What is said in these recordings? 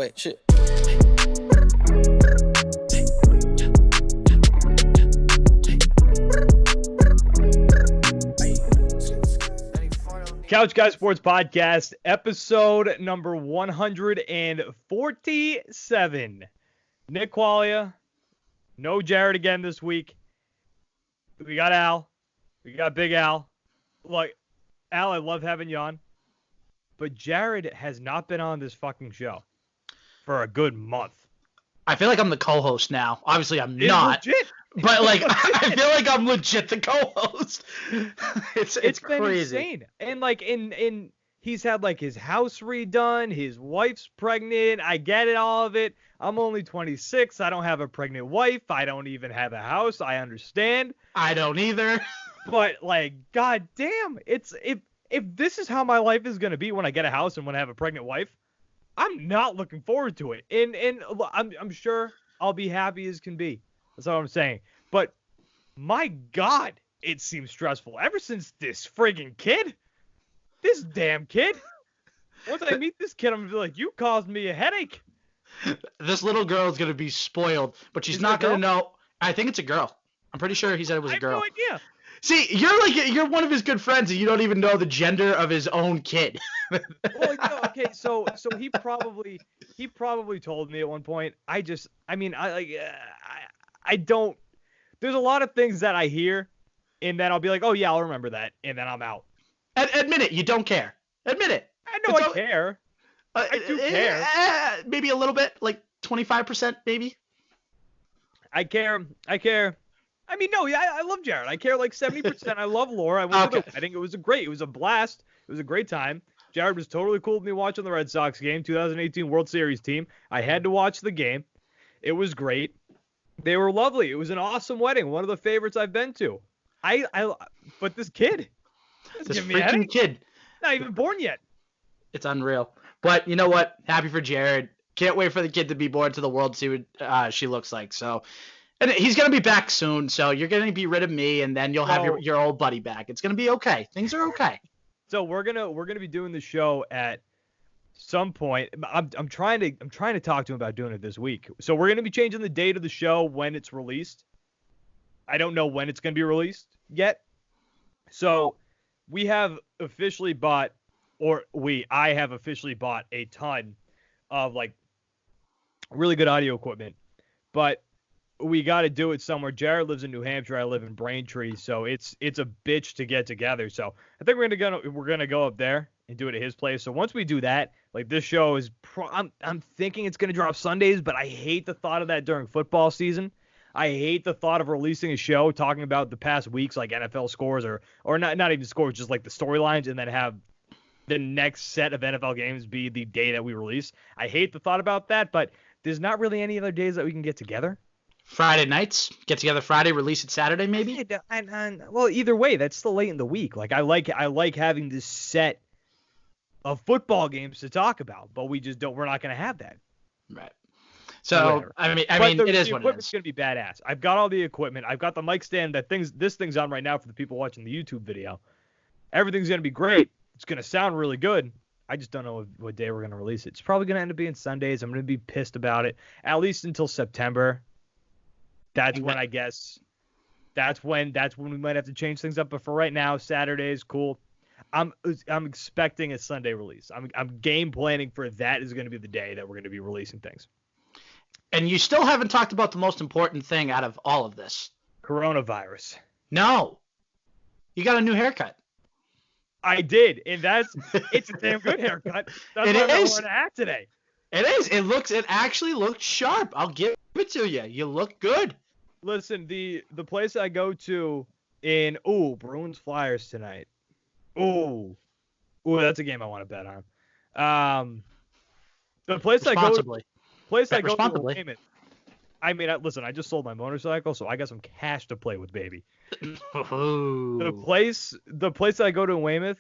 wait, shit. Couch Guy Sports Podcast, episode number 147. Nick Quaglia, no Jared again this week. We got Al. We got Big Al. Look, Al, I love having you on. But Jared has not been on this fucking show for a good month. I feel like I'm the co-host now. Obviously, I'm It's not. legit. But, like, I feel like I'm legit the co-host. It's been crazy. Insane. And, like, in he's had, like, his house redone. His wife's pregnant. I get it, all of it. I'm only 26. I don't have a pregnant wife. I don't even have a house. I understand. I don't either. But, like, goddamn, if this is how my life is going to be when I get a house and when I have a pregnant wife, I'm not looking forward to it. And I'm sure I'll be happy as can be. That's all I'm saying. But my God, it seems stressful. Ever since this friggin' kid, this damn kid. Once I meet this kid, I'm going to be like, you caused me a headache. This little girl is going to be spoiled, but she's not going to know. I think it's a girl. I'm pretty sure he said it was a girl. I have no idea. See, you're one of his good friends, and you don't even know the gender of his own kid. Well, okay, so he probably told me at one point. I don't. There's a lot of things that I hear, and then I'll be like, oh yeah, I'll remember that, and then I'm out. Admit it, you don't care. Admit it. I know I care. I do care. Maybe a little bit, like 25%, maybe. I care. I mean, no, yeah, I love Jared. I care like 70%. I love Laura. I went to I think it was it was a blast. It was a great time. Jared was totally cool with me watching the Red Sox game, 2018 World Series team. I had to watch the game. It was great. They were lovely. It was an awesome wedding. One of the favorites I've been to. But this kid. This freaking kid. Not even born yet. It's unreal. But you know what? Happy for Jared. Can't wait for the kid to be born to the world, see what she looks like. So, and he's going to be back soon. So you're going to be rid of me, and then you'll have your old buddy back. It's going to be okay. Things are okay. So we're gonna be doing the show at some point. I'm trying to talk to him about doing it this week. So we're gonna be changing the date of the show when it's released. I don't know when it's gonna be released yet. So I have officially bought a ton of like really good audio equipment, but we got to do it somewhere. Jared lives in New Hampshire. I live in Braintree, so it's a bitch to get together. So I think we're gonna go up there and do it at his place. So once we do that, like this show is, I'm thinking it's gonna drop Sundays, but I hate the thought of that during football season. I hate the thought of releasing a show talking about the past weeks, like NFL scores or not even scores, just like the storylines, and then have the next set of NFL games be the day that we release. I hate the thought about that, but there's not really any other days that we can get together. Friday nights, get together Friday, release it Saturday, maybe. Well, either way, that's still late in the week. Like I like having this set of football games to talk about, but we're not going to have that. Right. So I mean, it is what it is. The equipment's going to be badass. I've got all the equipment. I've got the mic stand this thing's on right now for the people watching the YouTube video. Everything's going to be great. It's going to sound really good. I just don't know what day we're going to release it. It's probably going to end up being Sundays. I'm going to be pissed about it, at least until September. That's when I guess. That's when we might have to change things up. But for right now, Saturday's cool. I'm expecting a Sunday release. I'm game planning for that is going to be the day that we're going to be releasing things. And you still haven't talked about the most important thing out of all of this. Coronavirus. No. You got a new haircut. I did, and it's a damn good haircut. That's why I'm wearing a hat today. It is. It actually looks sharp. I'll give it to you. You look good. Listen, the place I go to in Bruins Flyers tonight. That's a game I want to bet on. The place I go to in Weymouth. I mean, listen, I just sold my motorcycle, so I got some cash to play with, baby. The place that I go to in Weymouth,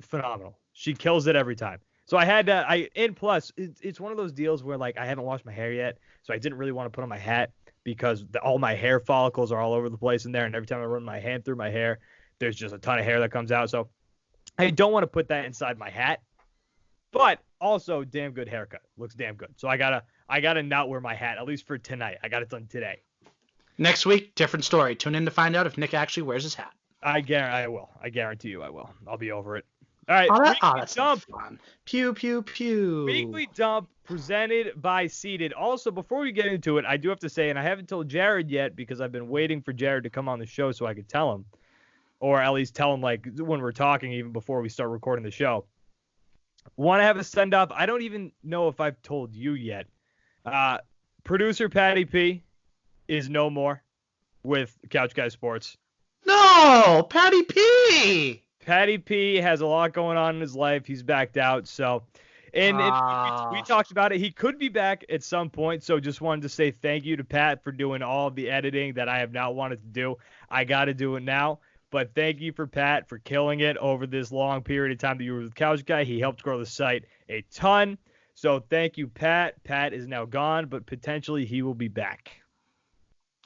phenomenal. She kills it every time. So I had to, and plus, it's one of those deals where, like, I haven't washed my hair yet, so I didn't really want to put on my hat because all my hair follicles are all over the place in there, and every time I run my hand through my hair, there's just a ton of hair that comes out. So I don't want to put that inside my hat. But Also, damn good haircut. Looks damn good. So I gotta not wear my hat, at least for tonight. I got it done today. Next week, different story. Tune in to find out if Nick actually wears his hat. I will. I guarantee you I will. I'll be over it. All right, That's not fun. Pew, pew, pew. Weekly dump presented by Seated. Also, before we get into it, I do have to say, and I haven't told Jared yet because I've been waiting for Jared to come on the show so I could tell him, or at least tell him like when we're talking even before we start recording the show. Want to have a send off? I don't even know if I've told you yet. Producer Patty P is no more with Couch Guy Sports. No, Patty P. Patty P has a lot going on in his life. He's backed out. So, and we talked about it. He could be back at some point. So just wanted to say thank you to Pat for doing all of the editing that I have not wanted to do. I got to do it now. But thank you for Pat for killing it over this long period of time that you were with Couch Guy. He helped grow the site a ton. So thank you, Pat. Pat is now gone, but potentially he will be back.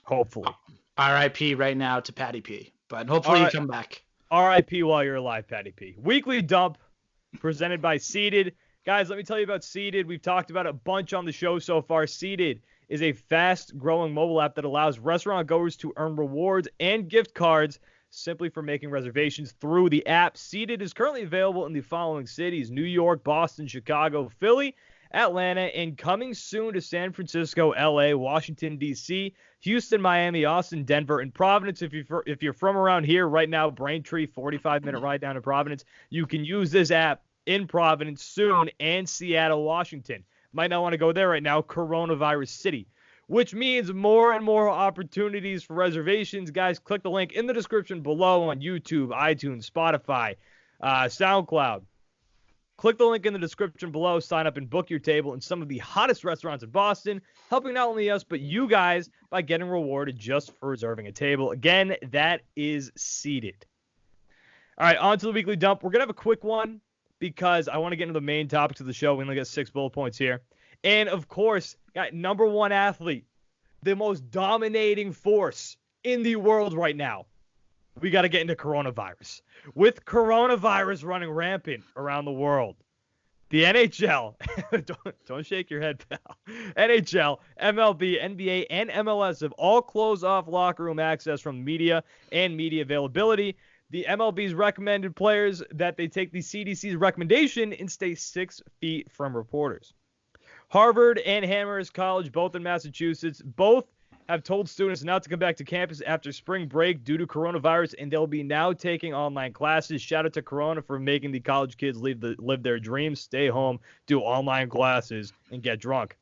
Hopefully. R.I.P. right now to Patty P. But hopefully you come back. R.I.P. while you're alive, Patty P. Weekly dump presented by Seated. Guys, let me tell you about Seated. We've talked about it a bunch on the show so far. Seated is a fast-growing mobile app that allows restaurant goers to earn rewards and gift cards simply for making reservations through the app. Seated is currently available in the following cities: New York, Boston, Chicago, Philly, Atlanta, and coming soon to San Francisco, LA, Washington, D.C., Houston, Miami, Austin, Denver, and Providence. If you're from around here right now, Braintree, 45-minute ride down to Providence, you can use this app in Providence soon, and Seattle, Washington. Might not want to go there right now, Coronavirus City, which means more and more opportunities for reservations. Guys, click the link in the description below on YouTube, iTunes, Spotify, SoundCloud. Click the link in the description below, sign up and book your table in some of the hottest restaurants in Boston, helping not only us, but you guys by getting rewarded just for reserving a table. Again, that is Seated. All right, on to the weekly dump. We're going to have a quick one because I want to get into the main topics of the show. We only got 6 bullet points here. And, of course, got number one athlete, the most dominating force in the world right now. We got to get into coronavirus. With coronavirus running rampant around the world, the NHL, don't shake your head, pal. NHL, MLB, NBA, and MLS have all closed off locker room access from media and media availability. The MLB's recommended players that they take the CDC's recommendation and stay 6 feet from reporters. Harvard and Amherst College, both in Massachusetts, both have told students not to come back to campus after spring break due to coronavirus, and they'll be now taking online classes. Shout out to Corona for making the college kids live their dreams, stay home, do online classes, and get drunk.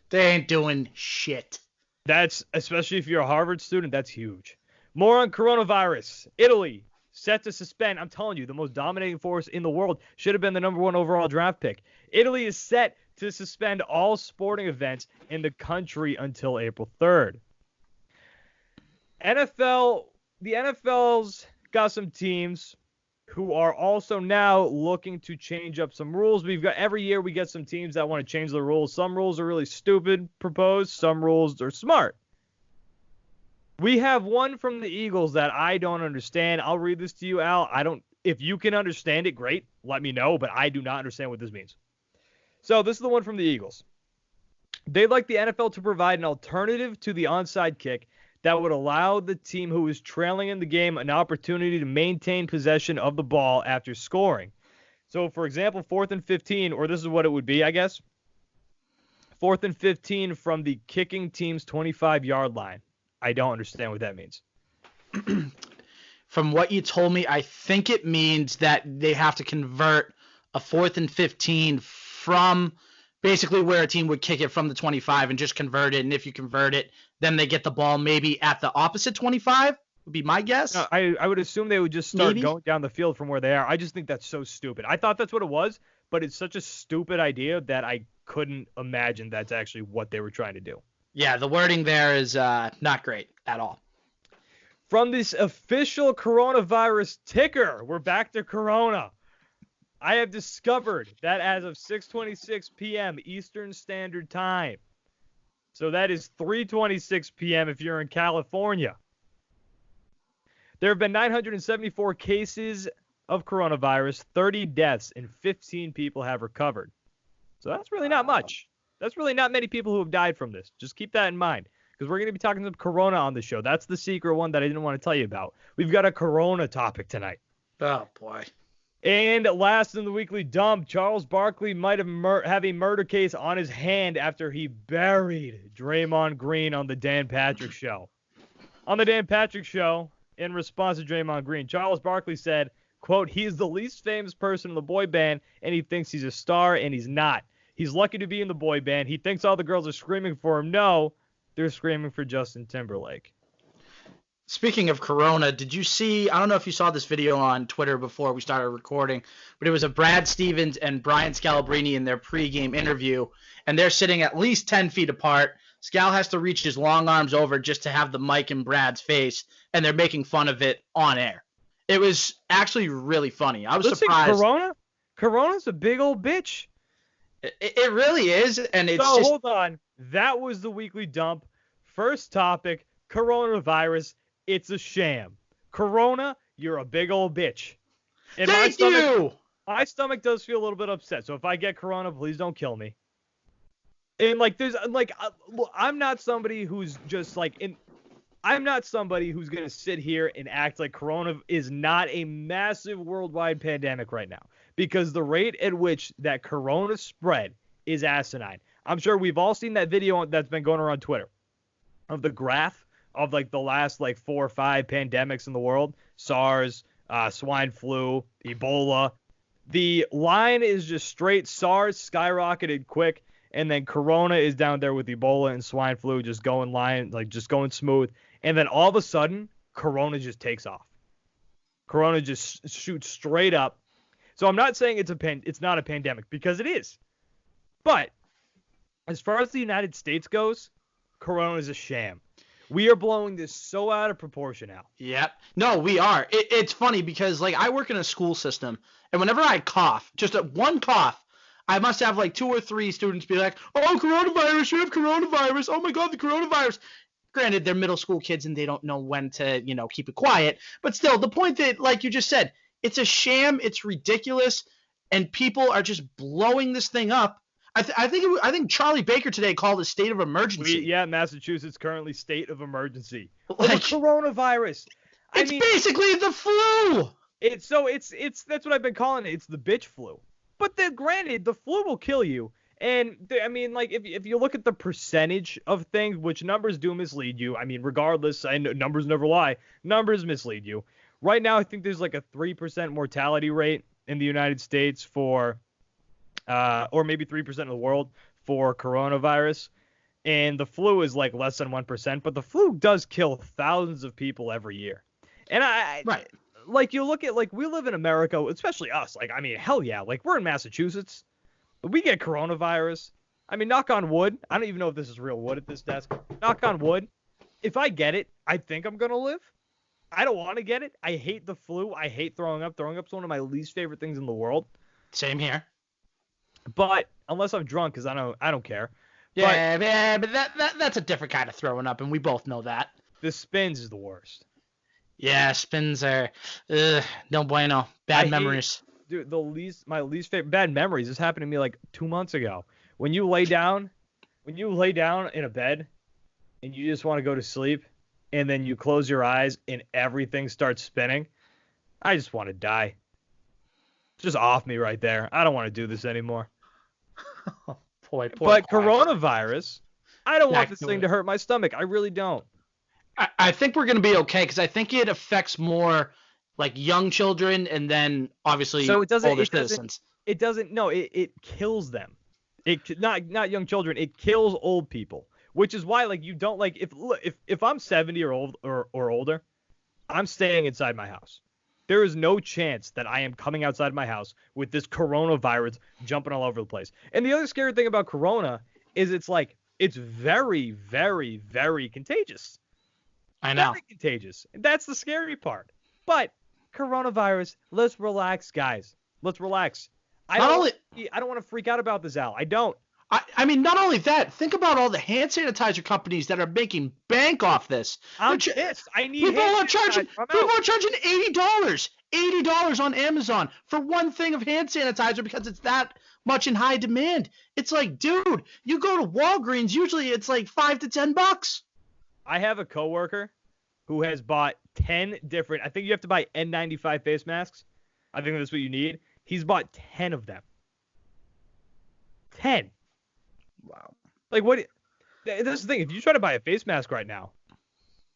They ain't doing shit. That's, especially if you're a Harvard student, that's huge. More on coronavirus. Italy, set to suspend. I'm telling you, the most dominating force in the world, should have been the number 1 overall draft pick. Italy is set to suspend all sporting events in the country until April 3rd. The NFL's got some teams who are also now looking to change up some rules. Every year we get some teams that want to change the rules. Some rules are really stupid proposed. Some rules are smart. We have one from the Eagles that I don't understand. I'll read this to you, Al. If you can understand it, great. Let me know, but I do not understand what this means. So this is the one from the Eagles. They'd like the NFL to provide an alternative to the onside kick that would allow the team who is trailing in the game an opportunity to maintain possession of the ball after scoring. So, for example, 4th and 15, or this is what it would be, I guess. 4th and 15 from the kicking team's 25-yard line. I don't understand what that means. From what you told me, I think it means that they have to convert a 4th and 15 from basically where a team would kick it from the 25 and just convert it. And if you convert it, then they get the ball maybe at the opposite 25, would be my guess. No, I would assume they would just start going down the field from where they are. I just think that's so stupid. I thought that's what it was, but it's such a stupid idea that I couldn't imagine that's actually what they were trying to do. Yeah, the wording there is not great at all. From this official coronavirus ticker, we're back to Corona. I have discovered that as of 6:26 p.m. Eastern Standard Time, so that is 3:26 p.m. if you're in California, there have been 974 cases of coronavirus, 30 deaths, and 15 people have recovered. So that's really not much. That's really not many people who have died from this. Just keep that in mind. Because we're going to be talking some Corona on the show. That's the secret one that I didn't want to tell you about. We've got a Corona topic tonight. Oh, boy. And last in the weekly dump, Charles Barkley might have a murder case on his hand after he buried Draymond Green on the Dan Patrick Show. On the Dan Patrick Show, in response to Draymond Green, Charles Barkley said, quote, "He is the least famous person in the boy band, and he thinks he's a star, and he's not. He's lucky to be in the boy band. He thinks all the girls are screaming for him. No, they're screaming for Justin Timberlake." Speaking of Corona, did you see, I don't know if you saw this video on Twitter before we started recording, but it was of Brad Stevens and Brian Scalabrine in their pregame interview, and they're sitting at least 10 feet apart. Scal has to reach his long arms over just to have the mic in Brad's face, and they're making fun of it on air. It was actually really funny. I was surprised. Corona's a big old bitch. It really is, and it's so hold on. That was the weekly dump. First topic, coronavirus. It's a sham. Corona, you're a big old bitch. And Thank you! My stomach does feel a little bit upset. So if I get Corona, please don't kill me. And I'm not somebody who's just I'm not somebody who's going to sit here and act like Corona is not a massive worldwide pandemic right now. Because the rate at which that Corona spread is asinine. I'm sure we've all seen that video that's been going around Twitter of the graph of the last 4 or 5 pandemics in the world. SARS, swine flu, Ebola. The line is just straight. SARS skyrocketed quick, and then Corona is down there with Ebola and swine flu just going just going smooth. And then all of a sudden, Corona just takes off. Corona just shoots straight up. So I'm not saying it's not a pandemic, because it is. But as far as the United States goes, Corona is a sham. We are blowing this so out of proportion now. Yep. No, we are. It's funny because I work in a school system, and whenever I cough, just one cough, I must have 2 or 3 students be like, "Oh, coronavirus, you have coronavirus. Oh my God, the coronavirus." Granted, they're middle school kids and they don't know when to, keep it quiet. But still, the point that, like you just said, it's a sham, it's ridiculous, and people are just blowing this thing up. I think Charlie Baker today called a state of emergency. Massachusetts currently state of emergency over coronavirus. It's basically the flu. It's that's what I've been calling it. It's the bitch flu. But then, granted, the flu will kill you. And if you look at the percentage of things, which numbers do mislead you. I mean, regardless, I know numbers never lie. Numbers mislead you. Right now, I think there's a 3% mortality rate in the United States for. Or maybe 3% of the world for coronavirus. And the flu is less than 1%, but the flu does kill thousands of people every year. And you look at, we live in America, especially us. Hell yeah. We're in Massachusetts. But we get coronavirus. Knock on wood. I don't even know if this is real wood at this desk. Knock on wood. If I get it, I think I'm going to live. I don't want to get it. I hate the flu. I hate throwing up. Throwing up's one of my least favorite things in the world. Same here. But unless I'm drunk, because I don't care. But that's a different kind of throwing up, and we both know that. The spins is the worst. Yeah, spins are no bueno. Bad memories. Dude, my least favorite bad memories. This happened to me 2 months ago. When you lay down in a bed and you just want to go to sleep, and then you close your eyes and everything starts spinning, I just want to die. Just off me right there. I don't want to do this anymore. Poor but coronavirus, I don't want this thing to hurt my stomach. I really don't. I think we're going to be okay, because I think it affects more young children and then obviously older citizens. It kills them. Not young children. It kills old people, which is why you don't if I'm 70 or older, I'm staying inside my house. There is no chance that I am coming outside my house with this coronavirus jumping all over the place. And the other scary thing about corona is it's very, very, very contagious. I know. Very contagious. And that's the scary part. But coronavirus, let's relax, guys. Let's relax. I don't want to freak out about this, Al. I don't. Not only that, think about all the hand sanitizer companies that are making bank off this. I'm pissed. I need people are charging $80 on Amazon for one thing of hand sanitizer because it's that much in high demand. It's like, dude, you go to Walgreens, usually it's like $5 to $10. I have a coworker who has bought 10 different, I think you have to buy N95 face masks. I think that's what you need. He's bought 10 of them. 10. Wow. Like, what? That's the thing. If you try to buy a face mask right now,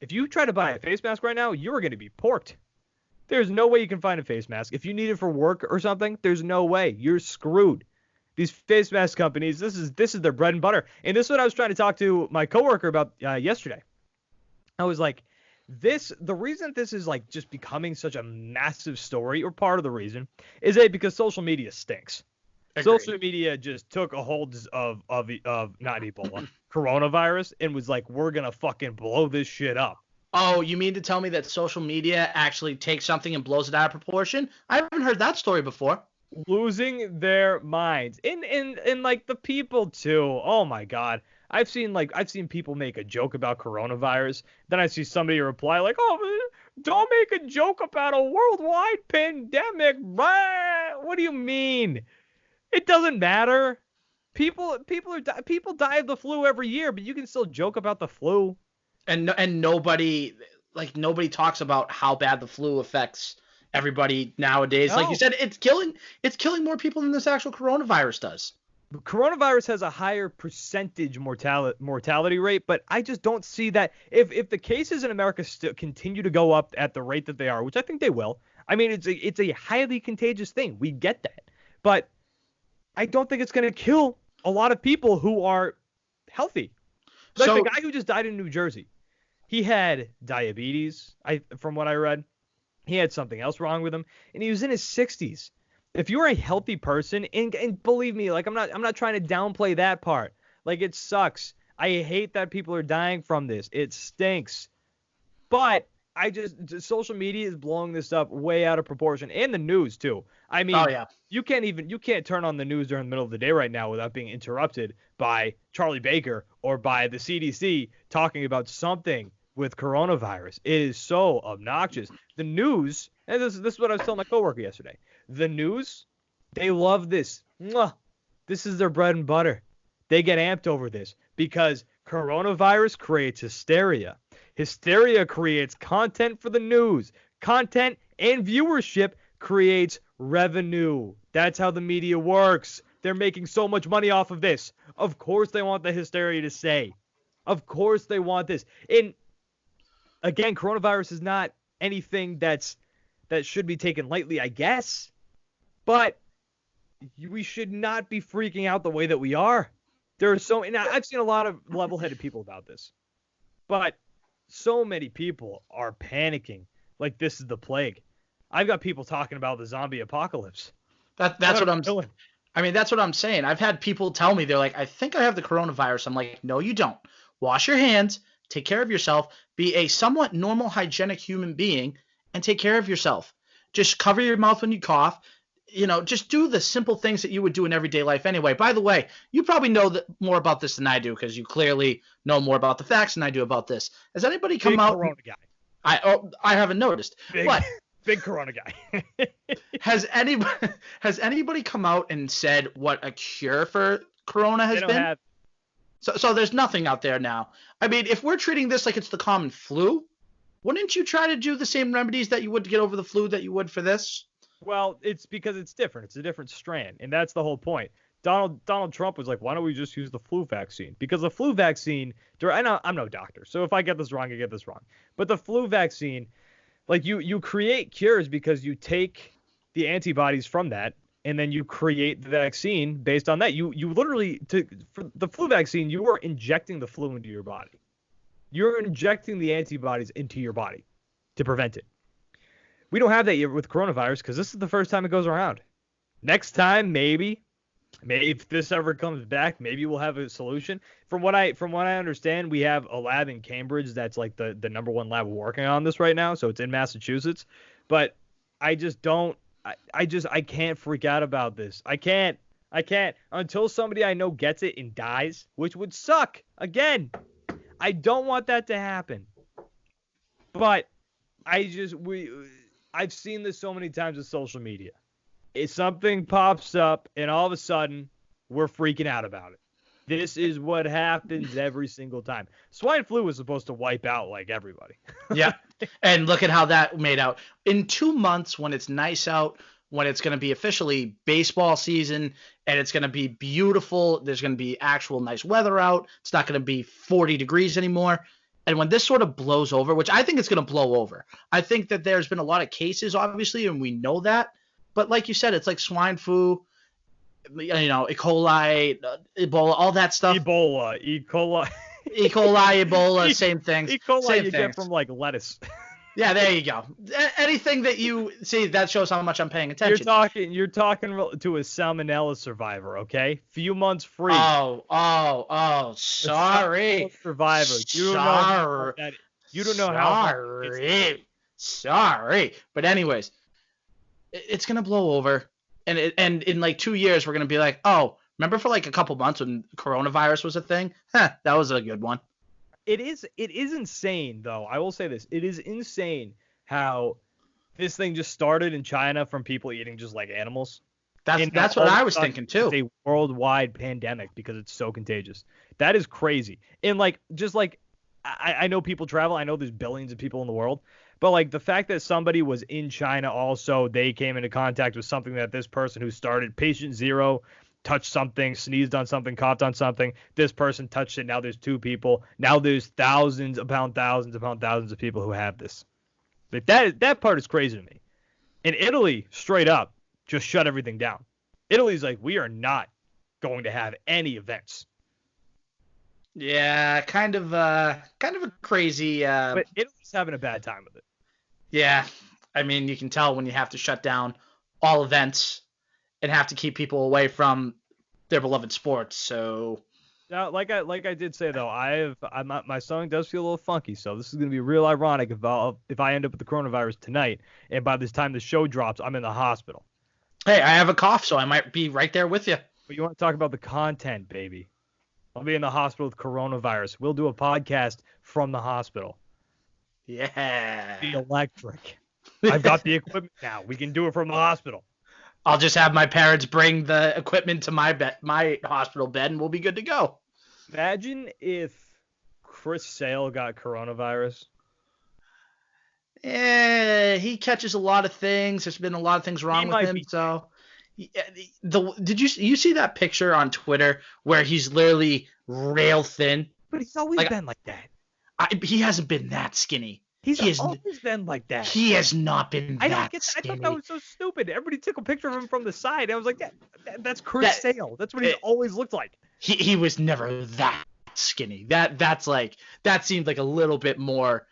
you are going to be porked. There's no way you can find a face mask. If you need it for work or something, there's no way. You're screwed. These face mask companies, this is their bread and butter. And this is what I was trying to talk to my coworker about yesterday. I was like, the reason this is like just becoming such a massive story, or part of the reason, is because social media stinks. Agreed. Social media just took a hold of not Ebola, coronavirus, and was like, we're gonna fucking blow this shit up. Oh, you mean to tell me that social media actually takes something and blows it out of proportion? I haven't heard that story before. Losing their minds. And like the people too. Oh my God. I've seen people make a joke about coronavirus. Then I see somebody reply like, "Oh, don't make a joke about a worldwide pandemic." What do you mean? It doesn't matter. People die of the flu every year, but you can still joke about the flu. And nobody talks about how bad the flu affects everybody nowadays. No. Like you said, it's killing more people than this actual coronavirus does. Coronavirus has a higher percentage mortality rate, but I just don't see that. If the cases in America still continue to go up at the rate that they are, which I think they will, I mean, it's a highly contagious thing. We get that. But I don't think it's going to kill a lot of people who are healthy. Like the guy who just died in New Jersey, he had diabetes, from what I read. He had something else wrong with him, and he was in his 60s. If you're a healthy person, and believe me, like I'm not trying to downplay that part. Like, it sucks. I hate that people are dying from this. It stinks. But social media is blowing this up way out of proportion, and the news too. I mean, you can't turn on the news during the middle of the day right now without being interrupted by Charlie Baker or by the CDC talking about something with coronavirus. It is so obnoxious. The news, and this is what I was telling my coworker yesterday. The news, they love this. This is their bread and butter. They get amped over this because coronavirus creates hysteria. Hysteria creates content for the news. Content and viewership creates revenue. That's how the media works. They're making so much money off of this. Of course they want the hysteria to stay. Of course they want this. And again, coronavirus is not anything that should be taken lightly, I guess. But we should not be freaking out the way that we are. And I've seen a lot of level-headed people about this. But so many people are panicking like this is the plague. I've got people talking about the zombie apocalypse. That's what I'm doing. I mean, that's what I'm saying. I've had people tell me, they're like, I think I have the coronavirus. I'm like, no, you don't. Wash your hands, take care of yourself, be a somewhat normal, hygienic human being, and take care of yourself. Just cover your mouth when you cough. Just do the simple things that you would do in everyday life anyway. By the way, you probably know more about this than I do because you clearly know more about the facts than I do about this. Has anybody come out? Corona guy. I haven't noticed. What? Big Corona guy. Has anybody come out and said what a cure for Corona has been? So there's nothing out there now. I mean, if we're treating this like it's the common flu, wouldn't you try to do the same remedies that you would to get over the flu that you would for this? Well, it's because it's different. It's a different strand, and that's the whole point. Donald Trump was like, why don't we just use the flu vaccine? Because the flu vaccine, I'm no doctor, so if I get this wrong, I get this wrong. But the flu vaccine, like you create cures because you take the antibodies from that, and then you create the vaccine based on that. You literally, for the flu vaccine, you are injecting the flu into your body. You're injecting the antibodies into your body to prevent it. We don't have that yet with coronavirus because this is the first time it goes around. Next time, maybe if this ever comes back, maybe we'll have a solution. From what I understand, we have a lab in Cambridge that's like the number one lab working on this right now. So it's in Massachusetts. But I just don't. I can't freak out about this. I can't until somebody I know gets it and dies, which would suck. Again, I don't want that to happen. But I've seen this so many times with social media. something pops up, and all of a sudden, we're freaking out about it. This is what happens every single time. Swine flu was supposed to wipe out like everybody. Yeah. And look at how that made out. In 2 months, when it's nice out, when it's going to be officially baseball season and it's going to be beautiful, there's going to be actual nice weather out. It's not going to be 40 degrees anymore. And when this sort of blows over, which I think it's going to blow over, I think that there's been a lot of cases, obviously, and we know that. But like you said, it's like swine flu, E. coli, Ebola, all that stuff. Ebola, E. coli. E. coli, Ebola, same things. E. coli same you things. get from like lettuce. Yeah, there you go. Anything that you see, that shows how much I'm paying attention. You're talking to a salmonella survivor, okay? Few months free. Oh, sorry. Survivor. You don't know how. Sorry. But anyways, it's gonna blow over, and in like 2 years we're gonna be like, oh, remember for like a couple months when coronavirus was a thing? That was a good one. It is insane, though. I will say this. It is insane how this thing just started in China from people eating just like animals. That's what I was thinking, too. It's a worldwide pandemic because it's so contagious. That is crazy. And, like, just like, I know people travel. I know there's billions of people in the world. But, like, the fact that somebody was in China also, they came into contact with something that this person who started patient zero touched something, sneezed on something, coughed on something. This person touched it. Now there's 2 people. Now there's thousands upon thousands of people who have this. Like that part is crazy to me. And Italy, straight up, just shut everything down. Italy's like, we are not going to have any events. Yeah, kind of a crazy. But Italy's having a bad time with it. Yeah, I mean, you can tell when you have to shut down all events and have to keep people away from their beloved sports. So now, like I did say though, my stomach does feel a little funky. So this is gonna be real ironic if I end up with the coronavirus tonight, and by this time the show drops, I'm in the hospital. Hey, I have a cough, so I might be right there with you. But you want to talk about the content, baby? I'll be in the hospital with coronavirus. We'll do a podcast from the hospital. Yeah. The electric. I've got the equipment now. We can do it from the hospital. I'll just have my parents bring the equipment to my hospital bed, and we'll be good to go. Imagine if Chris Sale got coronavirus. He catches a lot of things. There's been a lot of things wrong with him. So, did you see that picture on Twitter where he's literally rail thin? But he's always been like that. He hasn't been that skinny. He's always been like that. He has not been I that don't get skinny. I thought that was so stupid. Everybody took a picture of him from the side. I was like, that's Chris Sale. That's what he's always looked like. He was never that skinny. That seemed like a little bit more.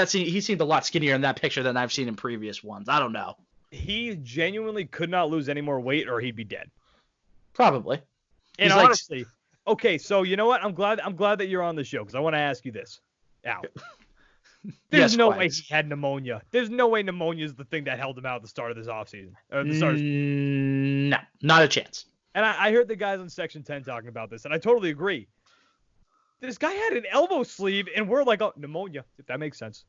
He seemed a lot skinnier in that picture than I've seen in previous ones. I don't know. He genuinely could not lose any more weight, or he'd be dead. Probably. And honestly, okay, so you know what? I'm glad that you're on the show because I want to ask you this, Al. There's no way he had pneumonia. There's no way pneumonia is the thing that held him out at the start of this offseason. No, not a chance. And I heard the guys on Section 10 talking about this, and I totally agree. This guy had an elbow sleeve, and we're like, oh, pneumonia. If that makes sense.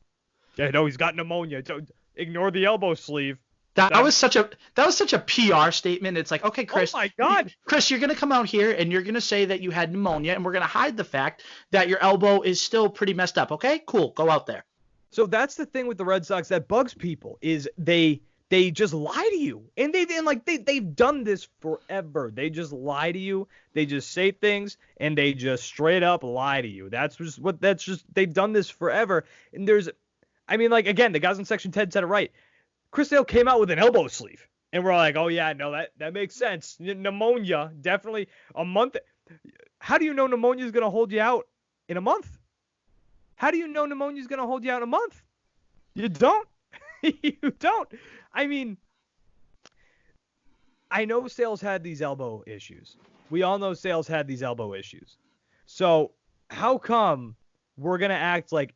Yeah, no, he's got pneumonia. So ignore the elbow sleeve. That was such a PR statement. It's like, okay, Chris. Oh my God. Chris, you're gonna come out here and you're gonna say that you had pneumonia, and we're gonna hide the fact that your elbow is still pretty messed up. Okay, cool, go out there. So that's the thing with the Red Sox that bugs people is they just lie to you, and they've done this forever. They just lie to you. They just say things, and they just straight up lie to you. They've done this forever. And again, the guys in Section 10 said it right. Chris Sale came out with an elbow sleeve, and we're like, oh yeah, no, that makes sense. Pneumonia, definitely a month. How do you know pneumonia is going to hold you out in a month? How do you know pneumonia is going to hold you out in a month? You don't. You don't. I mean, I know Sale's had these elbow issues. We all know Sale's had these elbow issues. So how come we're going to act like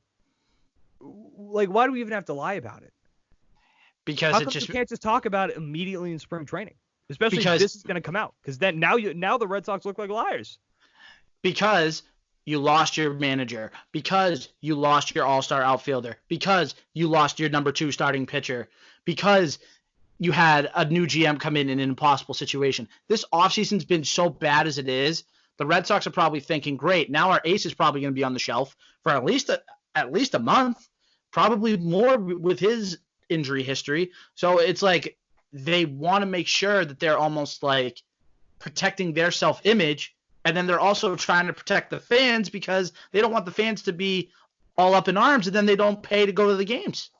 why do we even have to lie about it? Because you can't just talk about it immediately in spring training, especially if this is going to come out. Because then now the Red Sox look like liars. Because you lost your manager. Because you lost your all-star outfielder. Because you lost your number 2 starting pitcher. Because you had a new GM come in an impossible situation. This offseason's been so bad as it is. The Red Sox are probably thinking, great, now our ace is probably going to be on the shelf for at least a month, probably more with his injury history. So it's like they want to make sure that they're almost like protecting their self-image, and then they're also trying to protect the fans because they don't want the fans to be all up in arms and then they don't pay to go to the games.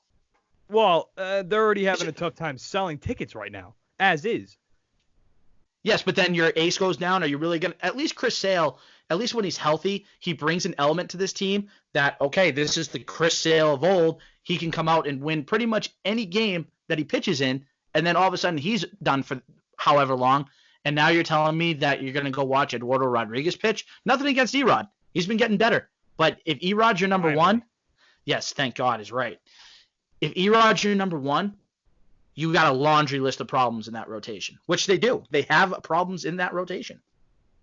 Well, they're already having a tough time selling tickets right now, as is. Yes, but then your ace goes down. Are you really going to – at least Chris Sale, at least when he's healthy, he brings an element to this team that, okay, this is the Chris Sale of old. He can come out and win pretty much any game that he pitches in, and then all of a sudden he's done for however long. And now you're telling me that you're going to go watch Eduardo Rodriguez pitch? Nothing against Erod. He's been getting better. But if Erod's your number one – yes, thank God is right. If Erod's your number one, you got a laundry list of problems in that rotation, which they do. They have problems in that rotation.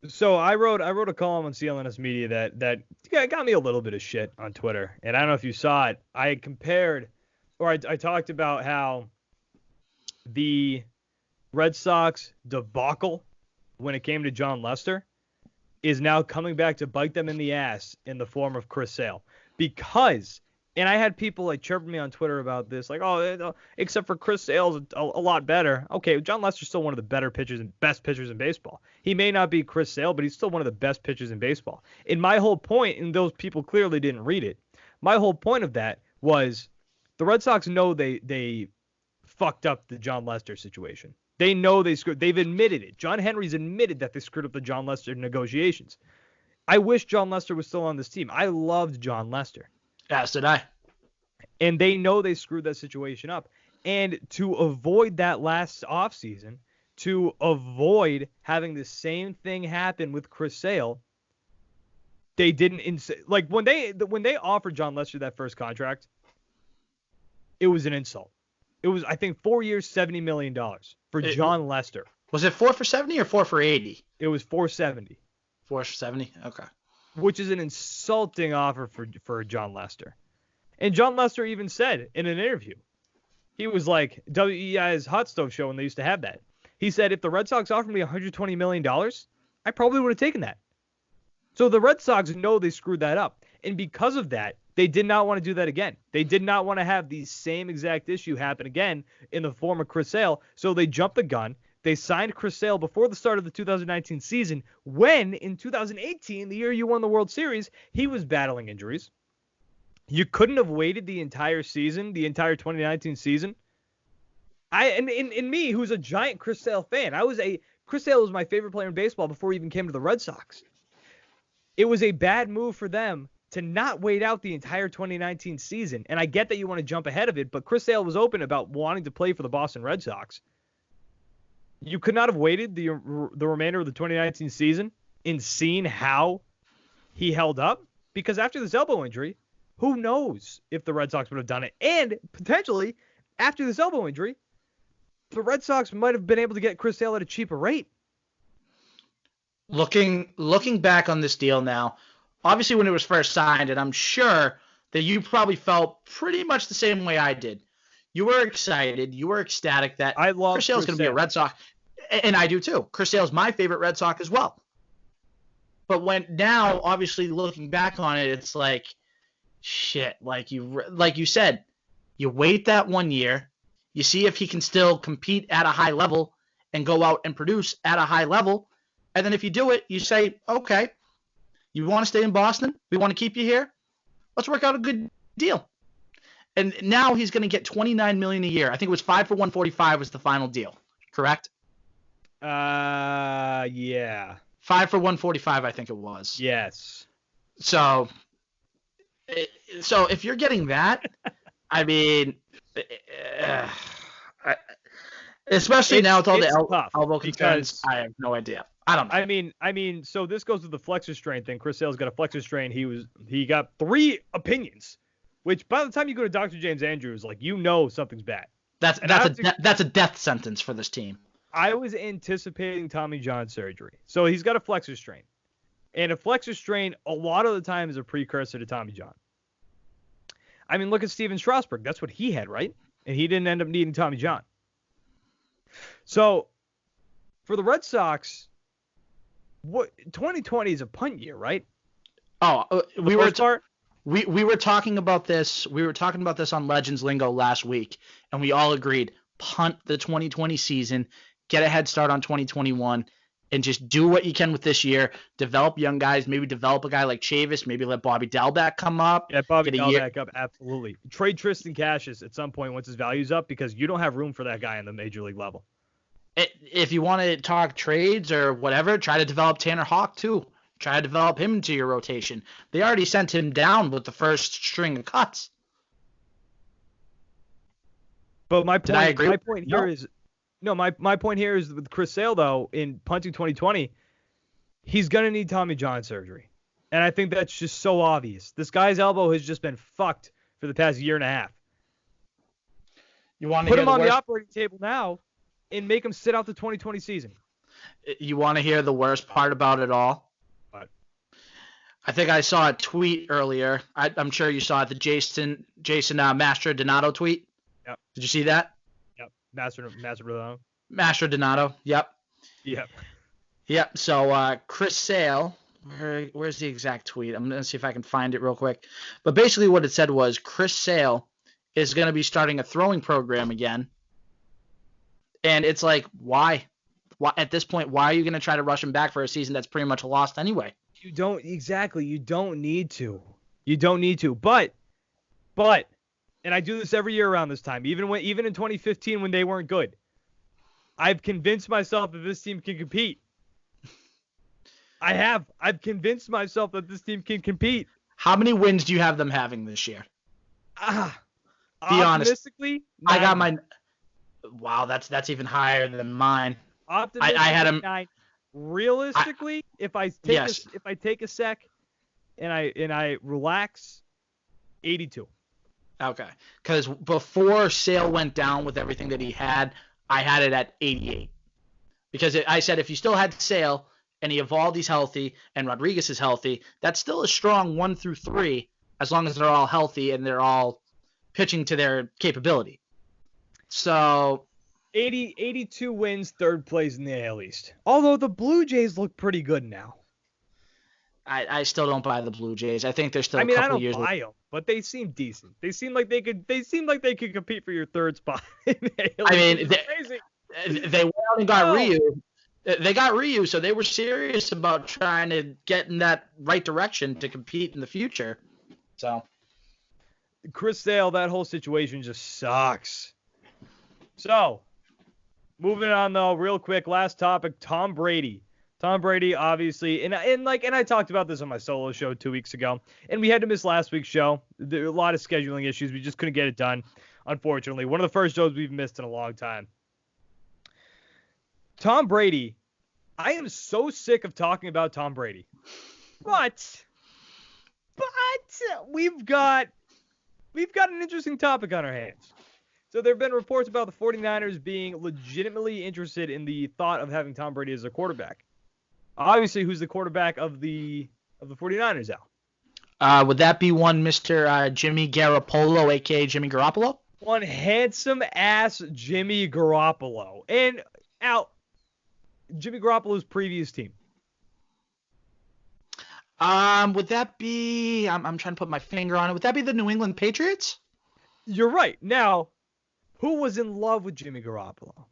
So I wrote a column on CLNS Media that got me a little bit of shit on Twitter, and I don't know if you saw it. I compared, or I talked about how the Red Sox debacle when it came to John Lester is now coming back to bite them in the ass in the form of Chris Sale, because. And I had people like chirping me on Twitter about this, like, oh, except for Chris Sale's a lot better. Okay, John Lester's still one of the better pitchers and best pitchers in baseball. He may not be Chris Sale, but he's still one of the best pitchers in baseball. And my whole point, and those people clearly didn't read it, my whole point of that was the Red Sox know they fucked up the John Lester situation. They know they screwed. They've admitted it. John Henry's admitted that they screwed up the John Lester negotiations. I wish John Lester was still on this team. I loved John Lester. As did I. And they know they screwed that situation up. And to avoid that last offseason, to avoid having the same thing happen with Chris Sale, they didn't like when they offered John Lester that first contract, it was an insult. It was, I think, 4 years, $70 million for John Lester. Was it 4 for 70 or 4 for 80? It was 470. 4 for 70? Okay. Which is an insulting offer for John Lester. And John Lester even said in an interview, he was like, WEI's Hot Stove Show when they used to have that. He said, if the Red Sox offered me $120 million, I probably would have taken that. So the Red Sox know they screwed that up. And because of that, they did not want to do that again. They did not want to have the same exact issue happen again in the form of Chris Sale. So they jumped the gun. They signed Chris Sale before the start of the 2019 season, when in 2018, the year you won the World Series, he was battling injuries. You couldn't have waited the entire season, the entire 2019 season. In me, who's a giant Chris Sale fan, Chris Sale was my favorite player in baseball before he even came to the Red Sox. It was a bad move for them to not wait out the entire 2019 season. And I get that you want to jump ahead of it, but Chris Sale was open about wanting to play for the Boston Red Sox. You could not have waited the remainder of the 2019 season and seen how he held up, because after this elbow injury, who knows if the Red Sox would have done it. And potentially, after this elbow injury, the Red Sox might have been able to get Chris Sale at a cheaper rate. Looking back on this deal now, obviously when it was first signed, and I'm sure that you probably felt pretty much the same way I did. You were excited. You were ecstatic that Chris Sale's going to be a Red Sox. And I do too. Chris Sale's my favorite Red Sox as well. But now, obviously looking back on it, it's like, shit, like you said, you wait that 1 year, you see if he can still compete at a high level and go out and produce at a high level, and then if you do it, you say, okay, you want to stay in Boston? We want to keep you here? Let's work out a good deal. And now he's going to get $29 million a year. I think it was 5 for 145 was the final deal, correct? Yeah. 5 for 145, I think it was. Yes. So if you're getting that, I mean, especially now with all the elbow concerns, I have no idea. I don't know. I mean, so this goes with the flexor strain thing. Chris Sale's got a flexor strain. He got 3 opinions, which by the time you go to Dr. James Andrews, like, you know something's bad. That's a death sentence for this team. I was anticipating Tommy John surgery. So he's got a flexor strain. And a flexor strain, a lot of the time, is a precursor to Tommy John. I mean, look at Steven Strasburg. That's what he had, right? And he didn't end up needing Tommy John. So for the Red Sox, 2020 is a punt year, right? Oh, we were talking about this. We were talking about this on Legends Lingo last week, and we all agreed punt the 2020 season, get a head start on 2021, and just do what you can with this year. Develop young guys. Maybe develop a guy like Chavis. Maybe let Bobby Dalbec come up. Yeah, Bobby Dalbec up, absolutely. Trade Tristan Cashes at some point once his value's up because you don't have room for that guy on the major league level. If you want to talk trades or whatever, try to develop Tanner Houck too. Try to develop him into your rotation. They already sent him down with the first string of cuts. But my point here is with Chris Sale, though, in punting 2020, he's going to need Tommy John surgery. And I think that's just so obvious. This guy's elbow has just been fucked for the past year and a half. You want to put him on the operating table now and make him sit out the 2020 season. You want to hear the worst part about it all? What? I think I saw a tweet earlier. I'm sure you saw it, the Jason Mastrodonato tweet. Yep. Did you see that? Yep. Mastrodonato. Mastrodonato. Yep. Yep. Yep. So Chris Sale, where's the exact tweet? I'm gonna see if I can find it real quick. But basically, what it said was Chris Sale is gonna be starting a throwing program again, and it's like, why? Why at this point? Why are you gonna try to rush him back for a season that's pretty much lost anyway? You don't need to. But, and I do this every year around this time, even in 2015 when they weren't good. I've convinced myself that this team can compete. I've convinced myself that this team can compete. How many wins do you have them having this year? Be honest. I got mine. Wow, that's even higher than mine. Optimistically, I had them. Realistically, if I take a sec and I relax, 82. Okay, because before Sale went down with everything that he had, I had it at 88. Because I said if you still had Sale and Eovaldi's healthy and Rodriguez is healthy, that's still a strong 1 through 3 as long as they're all healthy and they're all pitching to their capability. So 82 wins, third place in the AL East. Although the Blue Jays look pretty good now. I still don't buy the Blue Jays. I think they're still a couple years. I don't buy them, but they seem decent. They seem like they could compete for your third spot in the AL East. They went out and got Ryu. They got Ryu, so they were serious about trying to get in that right direction to compete in the future. So Chris Sale, that whole situation just sucks. So, moving on though, real quick, last topic, Tom Brady. Tom Brady, obviously, and I talked about this on my solo show 2 weeks ago, and we had to miss last week's show. There were a lot of scheduling issues. We just couldn't get it done, unfortunately. One of the first shows we've missed in a long time. Tom Brady, I am so sick of talking about Tom Brady. But we've got an interesting topic on our hands. So there have been reports about the 49ers being legitimately interested in the thought of having Tom Brady as their quarterback. Obviously, who's the quarterback of the 49ers, Al? Would that be one Mr. Jimmy Garoppolo, a.k.a. Jimmy Garoppolo? One handsome-ass Jimmy Garoppolo. And, Al, Jimmy Garoppolo's previous team. Would that be... I'm trying to put my finger on it. Would that be the New England Patriots? You're right. Now, who was in love with Jimmy Garoppolo?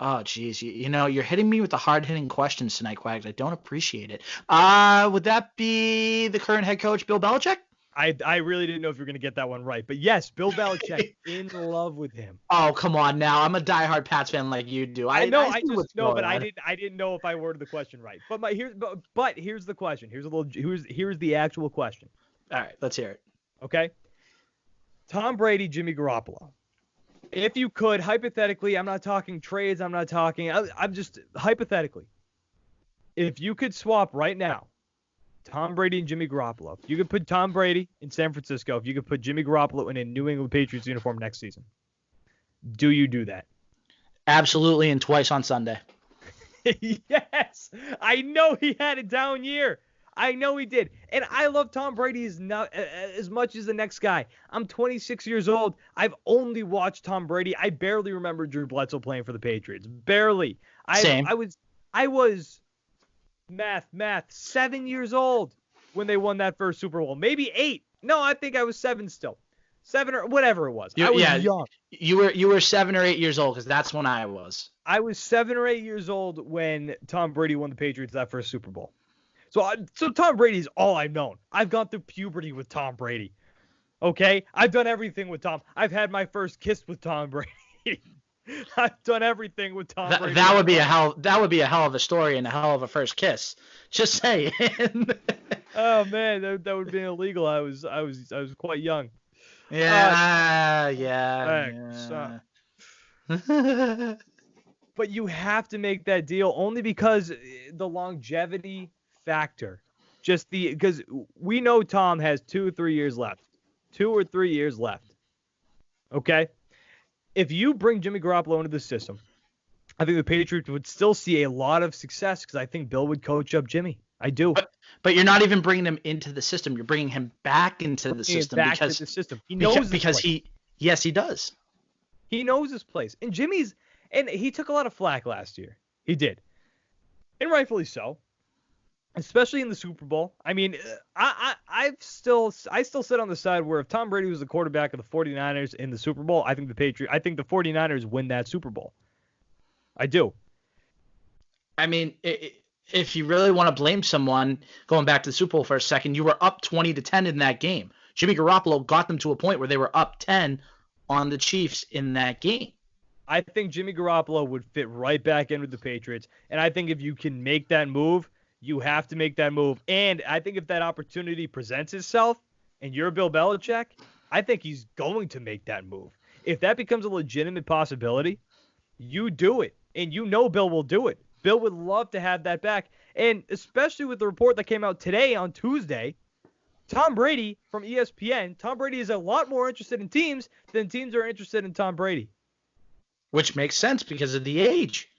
Oh, geez. You know, you're hitting me with the hard-hitting questions tonight, Quags. I don't appreciate it. Would that be the current head coach, Bill Belichick? I really didn't know if you were going to get that one right. But yes, Bill Belichick, in love with him. Oh, come on now. I'm a diehard Pats fan like you do. I know. I just know, but I didn't know if I worded the question right. But here's the question. Here's the actual question. All right, let's hear it. Okay. Tom Brady, Jimmy Garoppolo. If you could, hypothetically, I'm not talking trades, I'm just hypothetically. If you could swap right now, Tom Brady and Jimmy Garoppolo, if you could put Tom Brady in San Francisco, if you could put Jimmy Garoppolo in a New England Patriots uniform next season, do you do that? Absolutely, and twice on Sunday. Yes, I know he had a down year. I know he did. And I love Tom Brady as much as the next guy. I'm 26 years old. I've only watched Tom Brady. I barely remember Drew Bledsoe playing for the Patriots. Barely. Same. I was 7 years old when they won that first Super Bowl. Maybe 8. No, I think I was 7 still. 7 or whatever it was. I was young. You were 7 or 8 years old because that's when I was. I was 7 or 8 years old when Tom Brady won the Patriots that first Super Bowl. So Tom Brady's all I've known. I've gone through puberty with Tom Brady. Okay? I've done everything with Tom. I've had my first kiss with Tom Brady. I've done everything with Tom Brady. That would be a hell of a story and a hell of a first kiss. Just saying. Oh man, that would be illegal. I was quite young. Yeah. But you have to make that deal only because the longevity factor. Because we know Tom has 2 or 3 years left. 2 or 3 years left. Okay? If you bring Jimmy Garoppolo into the system, I think the Patriots would still see a lot of success because I think Bill would coach up Jimmy. I do. But you're not even bringing him into the system. You're bringing him back into the system He knows Yes, he does. He knows his place. And he took a lot of flack last year. He did. And rightfully so. Especially in the Super Bowl. I mean, I still sit on the side where if Tom Brady was the quarterback of the 49ers in the Super Bowl, I think the 49ers win that Super Bowl. I do. I mean, if you really want to blame someone, going back to the Super Bowl for a second, you were up 20-10 in that game. Jimmy Garoppolo got them to a point where they were up 10 on the Chiefs in that game. I think Jimmy Garoppolo would fit right back in with the Patriots. And I think if you can make that move, you have to make that move. And I think if that opportunity presents itself and you're Bill Belichick, I think he's going to make that move. If that becomes a legitimate possibility, you do it. And you know Bill will do it. Bill would love to have that back. And especially with the report that came out today on Tuesday, Tom Brady from ESPN, Tom Brady is a lot more interested in teams than teams are interested in Tom Brady. Which makes sense because of the age.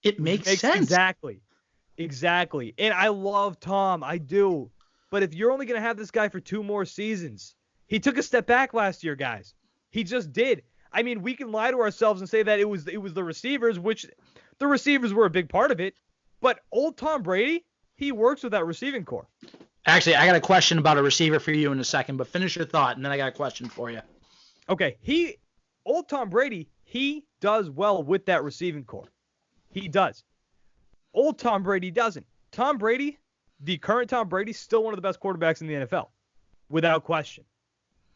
It makes sense. Exactly. And I love Tom. I do. But if you're only going to have this guy for 2 more seasons, he took a step back last year, guys. He just did. I mean, we can lie to ourselves and say that it was the receivers, which the receivers were a big part of it. But old Tom Brady, he works with that receiving core. Actually, I got a question about a receiver for you in a second, but finish your thought, and then I got a question for you. Okay. Old Tom Brady, he does well with that receiving core. He does. Old Tom Brady doesn't. Tom Brady, the current Tom Brady, still one of the best quarterbacks in the NFL, without question.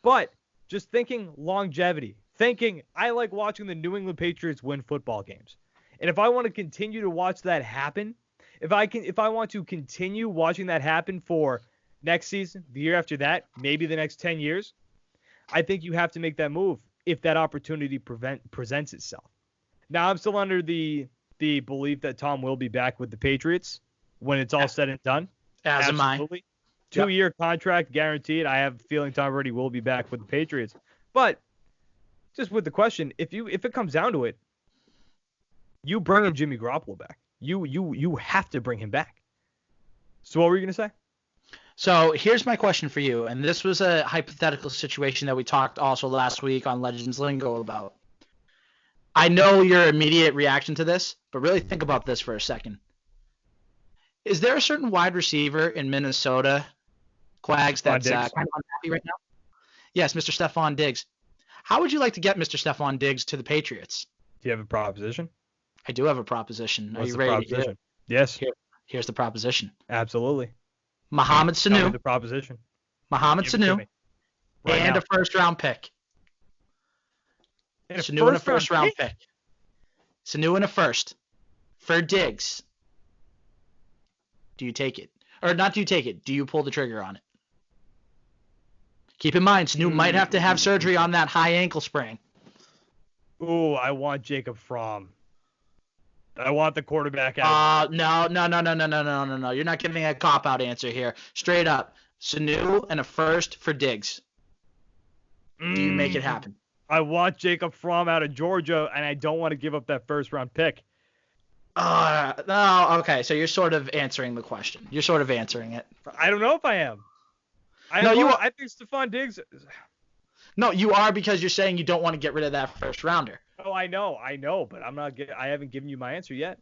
But just thinking longevity, thinking I like watching the New England Patriots win football games. And if I want to continue to watch that happen, if I want to continue watching that happen for next season, the year after that, maybe the next 10 years, I think you have to make that move if that opportunity presents itself. Now, I'm still under the belief that Tom will be back with the Patriots when it's all said and done. As am I. 2-year contract guaranteed. I have a feeling Tom Brady will be back with the Patriots. But just with the question, if it comes down to it, you bring Jimmy Garoppolo back. You have to bring him back. So what were you going to say? So here's my question for you, and this was a hypothetical situation that we talked also last week on Legends Lingo about. I know your immediate reaction to this, but really think about this for a second. Is there a certain wide receiver in Minnesota, Quags, that's kind of unhappy right now? Yes, Mr. Stephon Diggs. How would you like to get Mr. Stephon Diggs to the Patriots? Do you have a proposition? I do have a proposition. What's Are you the ready? Proposition? Yes. Here's the proposition. Absolutely. Mohamed Tell me Sanu. the proposition. Mohamed Give it to Sanu. me. Right And now. a first-round pick. And Sanu and a first-round pick. Sanu and a first. For Diggs. Do you take it? Or not do you take it? Do you pull the trigger on it? Keep in mind, Sanu might have to have surgery on that high ankle sprain. Ooh, I want Jacob Fromm. I want the quarterback out. No. You're not giving a cop-out answer here. Straight up. Sanu and a first for Diggs. Do you make it happen? I want Jacob Fromm out of Georgia, and I don't want to give up that first-round pick. No, okay. So you're sort of answering the question. You're sort of answering it. I don't know if I am. No, you are. I think Stephon Diggs. No, you are, because you're saying you don't want to get rid of that first rounder. Oh, I know, but I haven't given you my answer yet.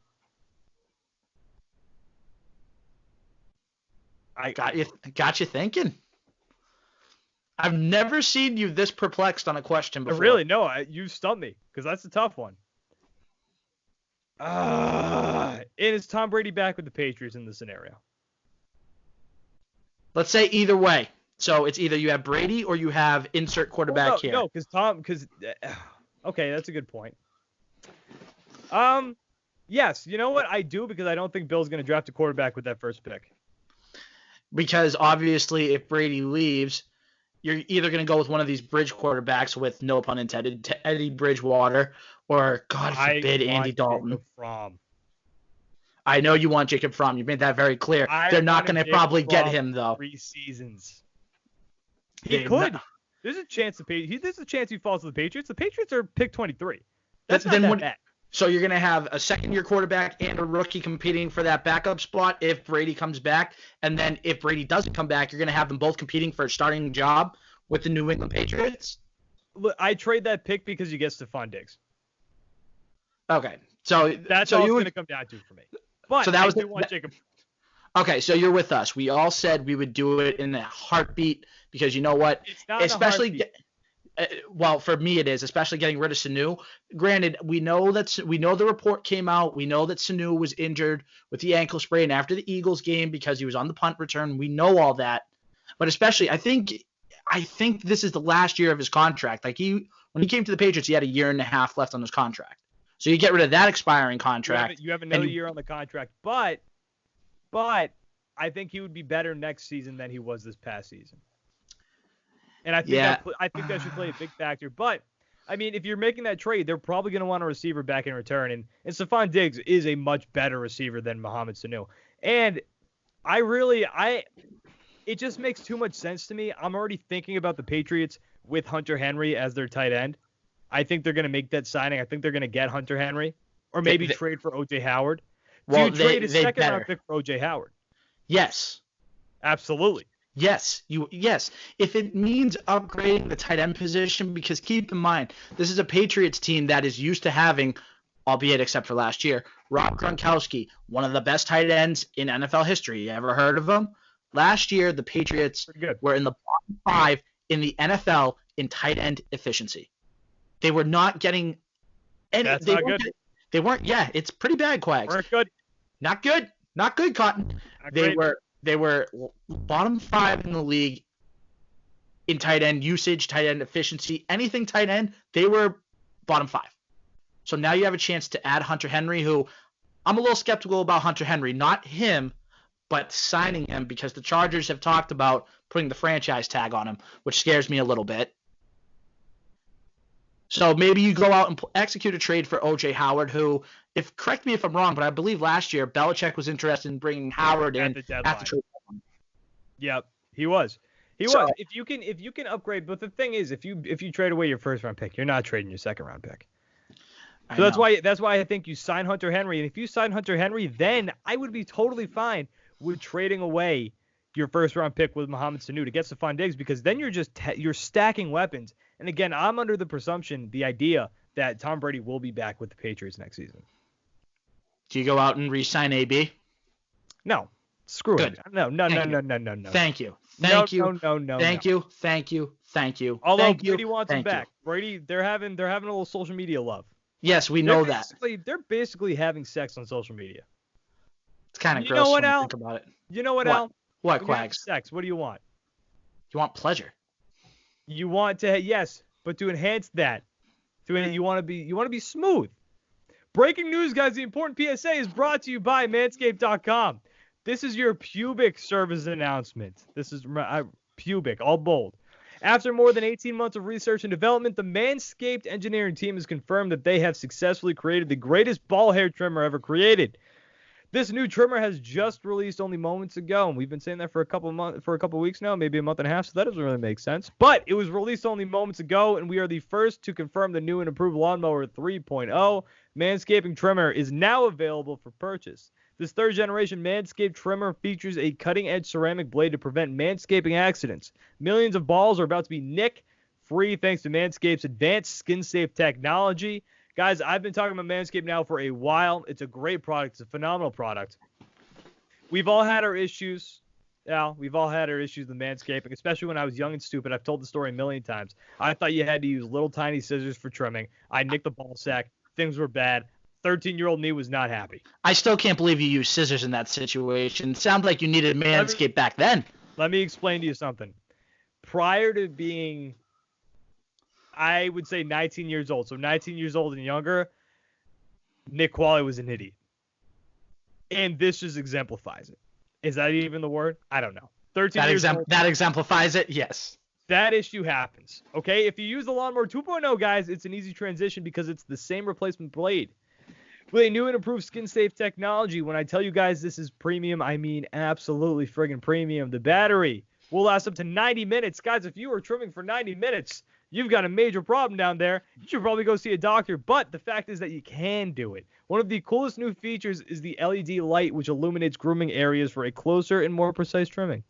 I got you thinking. I've never seen you this perplexed on a question before. Really? No, you stumped me, because that's a tough one. And is Tom Brady back with the Patriots in the scenario? Let's say either way. So it's either you have Brady or you have insert quarterback here. No, okay, that's a good point. Yes, you know what? I do, because I don't think Bill's going to draft a quarterback with that first pick. Because obviously, if Brady leaves, you're either going to go with one of these bridge quarterbacks, with no pun intended, Teddy Bridgewater, or, God forbid, Andy Dalton. I know you want Jacob Fromm. You made that very clear. They're not going to probably get him, though. 3 seasons. He could. There's a chance he falls to the Patriots. The Patriots are pick 23. That's not that bad. So you're going to have a second-year quarterback and a rookie competing for that backup spot if Brady comes back. And then if Brady doesn't come back, you're going to have them both competing for a starting job with the New England Patriots? Look, I trade that pick because you get Stephon Diggs. Okay. So that's all it's going to come down to for me. But so that was Jacob. Okay, so you're with us. We all said we would do it in a heartbeat because you know what? It's not especially well, for me it is, especially getting rid of Sanu. Granted, we know the report came out. We know that Sanu was injured with the ankle sprain after the Eagles game because he was on the punt return. We know all that. But especially, I think this is the last year of his contract. Like when he came to the Patriots, he had a year and a half left on his contract. So you get rid of that expiring contract. You have another year on the contract, but I think he would be better next season than he was this past season. And I think that should play a big factor. But I mean, if you're making that trade, they're probably going to want a receiver back in return, and Stephon Diggs is a much better receiver than Mohamed Sanu. And it just makes too much sense to me. I'm already thinking about the Patriots with Hunter Henry as their tight end. I think they're going to make that signing. I think they're going to get Hunter Henry, or maybe trade for O.J. Howard. Well, do you trade a second-round pick for O.J. Howard? Yes. Absolutely. Yes. If it means upgrading the tight end position, because keep in mind, this is a Patriots team that is used to having, albeit except for last year, Rob Gronkowski, one of the best tight ends in NFL history. You ever heard of him? Last year, the Patriots were in the bottom 5 in the NFL in tight end efficiency. They were not getting any. That's not good. They weren't. Yeah, it's pretty bad, Quags. Weren't good. Not good. Not good, Cotton. They were bottom 5 in the league in tight end usage, tight end efficiency, anything tight end. They were bottom 5. So now you have a chance to add Hunter Henry, who I'm a little skeptical about Hunter Henry, not him, but signing him, because the Chargers have talked about putting the franchise tag on him, which scares me a little bit. So maybe you go out and execute a trade for O.J. Howard, who, correct me if I'm wrong, but I believe last year Belichick was interested in bringing Howard in at the trade. Yep, he was. He was. If you can upgrade, but the thing is, if you trade away your first round pick, you're not trading your second round pick. So that's why I think you sign Hunter Henry, and if you sign Hunter Henry, then I would be totally fine with trading away your first round pick with Mohamed Sanu to get Stephon Diggs, because then you're stacking weapons. And again, I'm under the idea that Tom Brady will be back with the Patriots next season. Do you go out and re-sign AB? No. Screw Good. it. No. Thank you. Thank you. Although Brady wants him back. Brady, they're having a little social media love. Yes, we know that. They're basically having sex on social media. It's kind of gross when you think about it. You know what, Al? What, Quags? Sex. What do you want? You want pleasure. You want to, yes, but to enhance that, you want to be smooth. Breaking news, guys! The important PSA is brought to you by Manscaped.com. This is your pubic service announcement. This is pubic, all bold. After more than 18 months of research and development, the Manscaped engineering team has confirmed that they have successfully created the greatest ball hair trimmer ever created. This new trimmer has just released only moments ago, and we've been saying that for a couple weeks now, maybe a month and a half, so that doesn't really make sense. But it was released only moments ago, and we are the first to confirm the new and improved Lawnmower 3.0 Manscaping trimmer is now available for purchase. This third-generation Manscaped trimmer features a cutting-edge ceramic blade to prevent manscaping accidents. Millions of balls are about to be nick-free thanks to Manscaped's advanced skin-safe technology. Guys, I've been talking about Manscaped now for a while. It's a great product. It's a phenomenal product. We've all had our issues. Al, we've all had our issues with manscaping, especially when I was young and stupid. I've told the story a million times. I thought you had to use little tiny scissors for trimming. I nicked the ball sack. Things were bad. 13-year-old me was not happy. I still can't believe you used scissors in that situation. Sounds like you needed Manscaped back then. Let me explain to you something. Prior to being, I would say 19 years old, so 19 years old and younger, Nick Quaglia was an idiot. And this just exemplifies it. Is that even the word? I don't know. 13 years old. That exemplifies it, yes. That issue happens. Okay, if you use the Lawnmower 2.0, guys, it's an easy transition because it's the same replacement blade. With a new and improved skin-safe technology, when I tell you guys this is premium, I mean absolutely friggin' premium. The battery will last up to 90 minutes. Guys, if you are trimming for 90 minutes, you've got a major problem down there. You should probably go see a doctor, but the fact is that you can do it. One of the coolest new features is the LED light, which illuminates grooming areas for a closer and more precise trimming.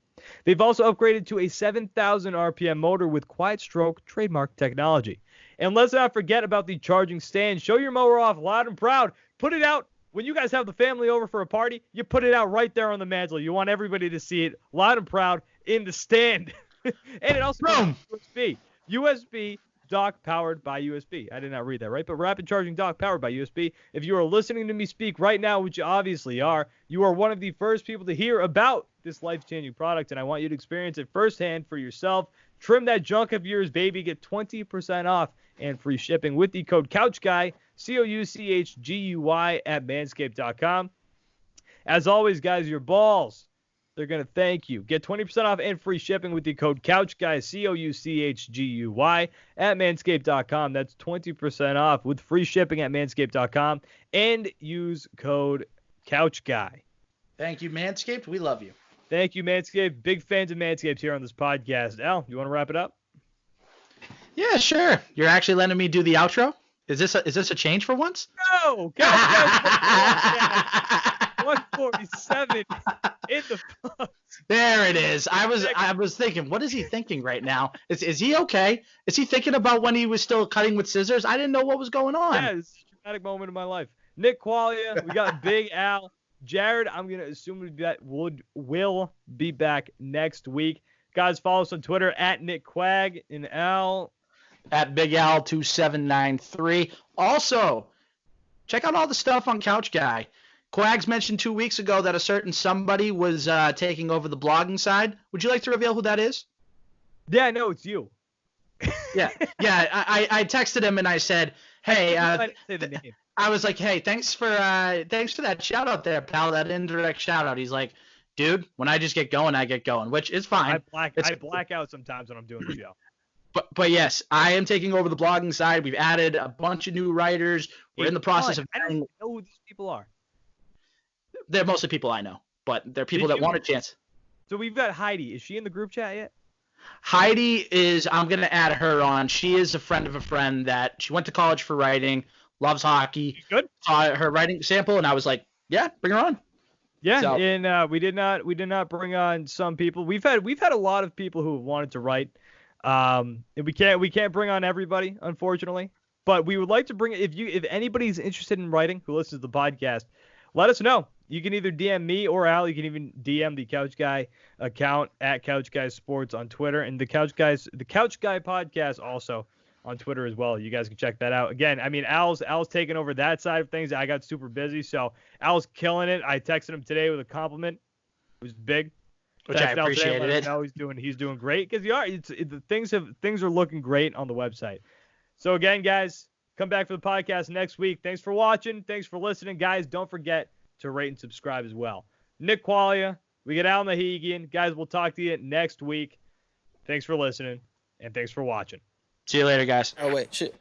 They've also upgraded to a 7,000 RPM motor with quiet stroke trademark technology. And let's not forget about the charging stand. Show your mower off loud and proud. Put it out. When you guys have the family over for a party, you put it out right there on the mantle. You want everybody to see it loud and proud in the stand. And it also has USB. USB dock powered by USB. I did not read that right, but rapid charging dock powered by USB. If you are listening to me speak right now, which you obviously are, you are one of the first people to hear about this life-changing product, and I want you to experience it firsthand for yourself. Trim that junk of yours, baby. Get 20% off and free shipping with the code CouchGuy, COUCHGUY at manscaped.com. As always, guys, your balls, they're going to thank you. Get 20% off and free shipping with the code CouchGuy, COUCHGUY at manscaped.com. That's 20% off with free shipping at manscaped.com, and use code CouchGuy. Thank you, Manscaped. We love you. Thank you, Manscaped. Big fans of Manscaped here on this podcast. Al, you want to wrap it up? Yeah, sure. You're actually letting me do the outro? Is this a change for once? No! Guys, 147 in the post. There it is. I was thinking, what is he thinking right now? Is he okay? Is he thinking about when he was still cutting with scissors? I didn't know what was going on. Yeah, it's a dramatic moment in my life. Nick Quaglia, we got Big Al. Jared, I'm going to assume that will be back next week. Guys, follow us on Twitter at Nick Quag and Al. At Big Al 2793. Also, check out all the stuff on Couch Guy. Quags mentioned 2 weeks ago that a certain somebody was taking over the blogging side. Would you like to reveal who that is? Yeah, no, it's you. Yeah. I texted him and I said, hey, say the name. I was like, hey, thanks for that shout out there, pal, that indirect shout out. He's like, dude, when I just get going, I get going, which is fine. I black out sometimes when I'm doing the show. But yes, I am taking over the blogging side. We've added a bunch of new writers. We're in the process of. I don't know who these people are. They're mostly people I know, but they're people that want a chance. So we've got Heidi. Is she in the group chat yet? Heidi is. I'm gonna add her on. She is a friend of a friend that she went to college for writing. Loves hockey. She's good. Saw her writing sample, and I was like, yeah, bring her on. Yeah, so. And we did not bring on some people. We've had a lot of people who have wanted to write. And we can't bring on everybody, unfortunately. But we would like to bring if anybody's interested in writing who listens to the podcast, let us know. You can either DM me or Al. You can even DM the Couch Guy account at Couch Guy Sports on Twitter, and the Couch Guy podcast also on Twitter as well. You guys can check that out. Again, I mean, Al's taking over that side of things. I got super busy, so Al's killing it. I texted him today with a compliment. It was big. Which I appreciated it. Now he's doing great because things are looking great on the website. So again, guys, come back for the podcast next week. Thanks for watching. Thanks for listening, guys. Don't forget to rate and subscribe as well. Nick Quaglia, we get Al Mahegian. Guys, we'll talk to you next week. Thanks for listening and thanks for watching. See you later, guys. Oh wait, shit.